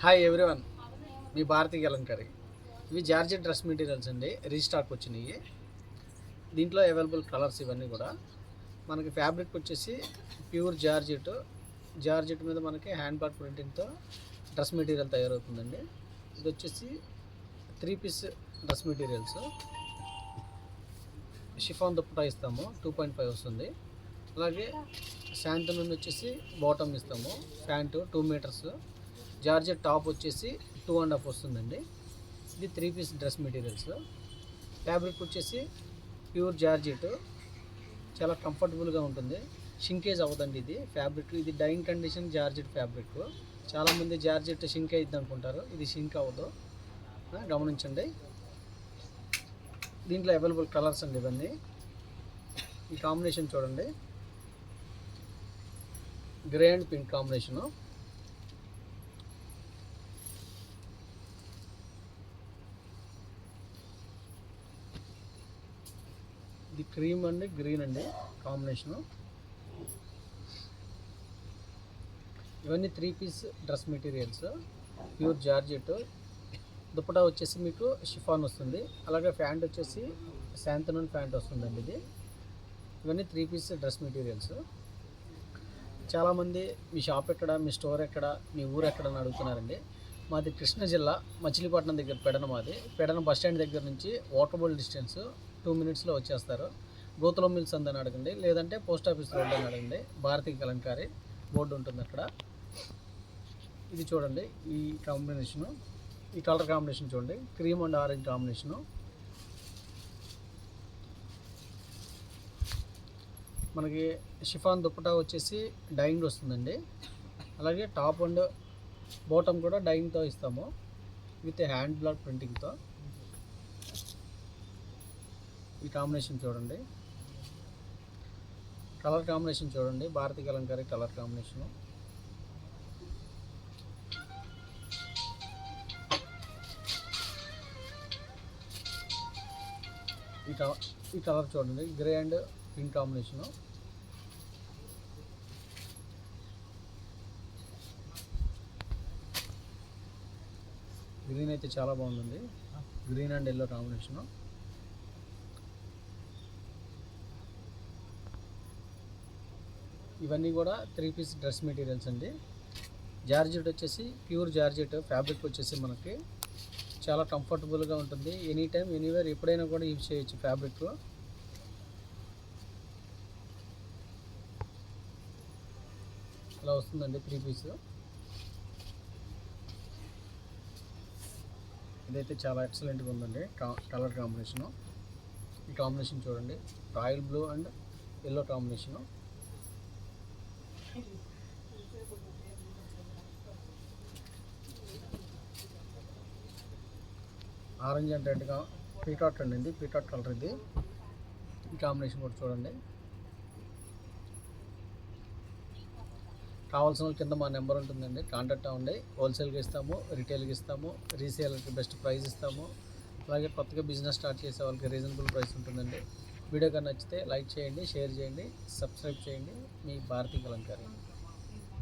Hi everyone, మీ భారతీ అలంకారి. ఇవి georgette dress materials అండి, restock వచ్చినాయి. దీంట్లో అవైలబుల్ కలర్స్ ఇవన్నీ కూడా. మనకి ఫ్యాబ్రిక్ వచ్చేసి ప్యూర్ జార్జెట్ మీద మనకి హ్యాండ్ బ్లాక్ ప్రింటింగ్తో డ్రెస్ మెటీరియల్ తయారవుతుందండి. ఇది వచ్చేసి 3 piece dress materials. Chiffon dupatta ఇస్తాము, 2.5 వస్తుంది. అలాగే శాంతనూన్ వచ్చేసి బాటమ్ ఇస్తాము, ప్యాంటు 2 మీటర్స్. జార్జెట్ టాప్ వచ్చేసి 2.5 వస్తుందండి. ఇది 3 పీస్ డ్రెస్ మెటీరియల్స్. ఫ్యాబ్రిక్ వచ్చేసి ప్యూర్ జార్జెట్, చాలా కంఫర్టబుల్గా ఉంటుంది, షింకేజ్ అవ్వదండి ఇది ఫ్యాబ్రిక్. ఇది డైయింగ్ కండిషన్ జార్జెట్ ఫ్యాబ్రిక్. చాలామంది జార్జెట్ షింక్ అయ్యిద్ది అనుకుంటారు, ఇది షింక్ అవ్వదు, గమనించండి. దీంట్లో అవైలబుల్ కలర్స్ అండి ఇవన్నీ. ఈ కాంబినేషన్ చూడండి, గ్రే అండ్ పింక్ కాంబినేషను. ఇది క్రీమ్ అండి, గ్రీన్ అండి కాంబినేషను. ఇవన్నీ 3 piece dress materials, pure georgette. Dupatta వచ్చేసి మీకు షిఫాన్ వస్తుంది. అలాగే ప్యాంట్ వచ్చేసి శాంతనూన్ ప్యాంట్ వస్తుందండి ఇది. ఇవన్నీ 3 పీస్ డ్రెస్ మెటీరియల్స్. చాలామంది మీ షాప్ ఎక్కడ, మీ స్టోర్ ఎక్కడ, మీ ఊరు ఎక్కడ అని అడుగుతున్నారండి. మాది కృష్ణా జిల్లా, మచిలీపట్నం దగ్గర పెడన. పెడన బస్ స్టాండ్ దగ్గర నుంచి వాకబుల్ డిస్టెన్స్, 2 మినిట్స్లో వచ్చేస్తారు. గోతుల మిల్స్ అందని అడగండి, లేదంటే పోస్ట్ ఆఫీస్ రోడ్ అని అడగండి. భారతీ అలంకారి బోర్డు ఉంటుంది అక్కడ. ఇది చూడండి, ఈ కాంబినేషను, ఈ కలర్ కాంబినేషన్ చూడండి, క్రీమ్ అండ్ ఆరెంజ్ కాంబినేషను. మనకి షిఫాన్ దుప్పటా వచ్చేసి డైయింగ్ వస్తుందండి. అలాగే టాప్ అండ్ బాటమ్ కూడా డైయింగ్తో ఇస్తాము, విత్ హ్యాండ్ బ్లాక్ ప్రింటింగ్తో. ఈ కాంబినేషన్ చూడండి, కలర్ కాంబినేషన్ చూడండి, భారతీ అలంకారి కలర్ కాంబినేషను. ఈ కలర్ చూడండి, grey and pink combination. Green అయితే చాలా బాగుంటుంది, గ్రీన్ అండ్ ఎల్లో కాంబినేషను. ఇవన్నీ కూడా 3 పీస్ డ్రెస్ మెటీరియల్స్ అండి. జార్జెట్ వచ్చేసి ప్యూర్ జార్జెట్ ఫ్యాబ్రిక్ వచ్చేసి మనకి చాలా కంఫర్టబుల్గా ఉంటుంది. ఎనీ టైం ఎనీవేర్ ఎప్పుడైనా కూడా యూజ్ చేయొచ్చు ఫ్యాబ్రిక్. అలా వస్తుందండి 3 పీస్. ఇదైతే చాలా ఎక్సలెంట్గా ఉందండి కలర్ కాంబినేషను. ఈ కాంబినేషన్ చూడండి, royal blue and yellow combination. Orange and రెడ్గా పీకాట్ అండి, పీకాట్ కలర్ ఇది. ఈ కాంబినేషన్ కూడా చూడండి. కావాల్సిన వాళ్ళకి కింద మా నెంబర్ ఉంటుందండి, కాంటాక్ట్ అవ్వండి. హోల్సేల్గా ఇస్తాము, రిటైల్గా ఇస్తాము, రీసేలర్కి బెస్ట్ ప్రైస్ ఇస్తాము. అలాగే కొత్తగా బిజినెస్ స్టార్ట్ చేసే వాళ్ళకి రీజనబుల్ ప్రైస్ ఉంటుందండి. వీడియో కానీ నచ్చితే లైక్ చేయండి, షేర్ చేయండి, సబ్స్క్రైబ్ చేయండి. మీ భారతీ అలంకారి.